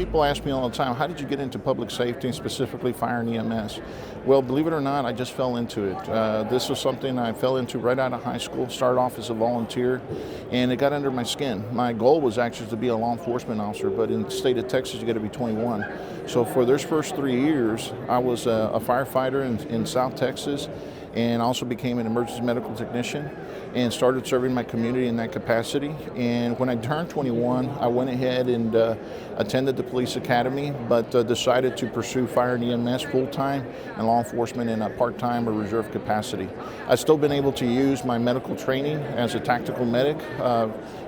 People ask me all the time, how did you get into public safety, and specifically fire and EMS? Well, believe it or not, I just fell into it. This was something I fell into right out of high school, started off as a volunteer, and it got under my skin. My goal was actually to be a law enforcement officer, but in the state of Texas, you got to be 21. So for those first 3 years, I was a firefighter in South Texas, and also became an emergency medical technician and started serving my community in that capacity. And when I turned 21, I went ahead and attended the police academy, but decided to pursue fire and EMS full-time and law enforcement in a part-time or reserve capacity. I've still been able to use my medical training as a tactical medic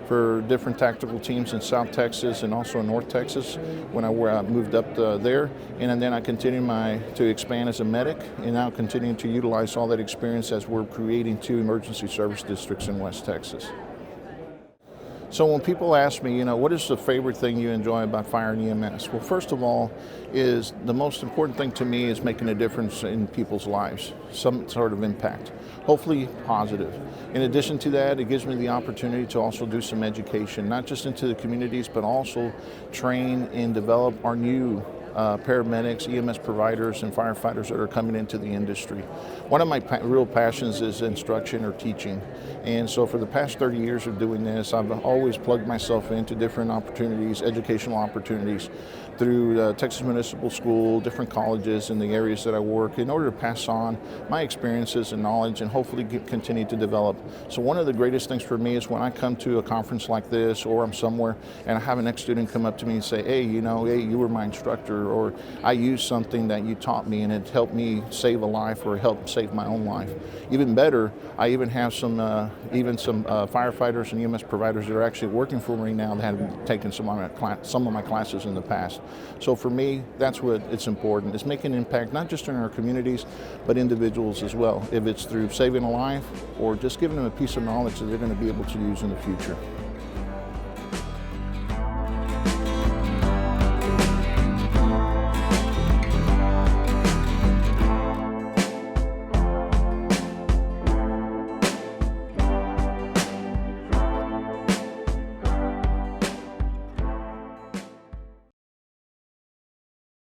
for different tactical teams in South Texas and also in North Texas when I moved up there. And then I continued to expand as a medic, and now continuing to utilize all that experience as we're creating 2 emergency service districts in West Texas. So when people ask me, what is the favorite thing you enjoy about fire and EMS? Well, first of all, is the most important thing to me is making a difference in people's lives, some sort of impact, hopefully positive. In addition to that, it gives me the opportunity to also do some education, not just into the communities, but also train and develop our new paramedics, EMS providers, and firefighters that are coming into the industry. One of my real passions is instruction or teaching. And so for the past 30 years of doing this, I've always plugged myself into different opportunities, educational opportunities, through Texas Municipal School, different colleges in the areas that I work, in order to pass on my experiences and knowledge and hopefully continue to develop. So one of the greatest things for me is when I come to a conference like this, or I'm somewhere and I have an ex-student come up to me and say, hey, you were my instructor, or I used something that you taught me and it helped me save a life or helped save my own life. Even better, I even have some firefighters and EMS providers that are actually working for me now that have taken some of my classes in the past. So for me, that's what it's important. It's making an impact not just in our communities, but individuals as well. If it's through saving a life or just giving them a piece of knowledge that they're going to be able to use in the future.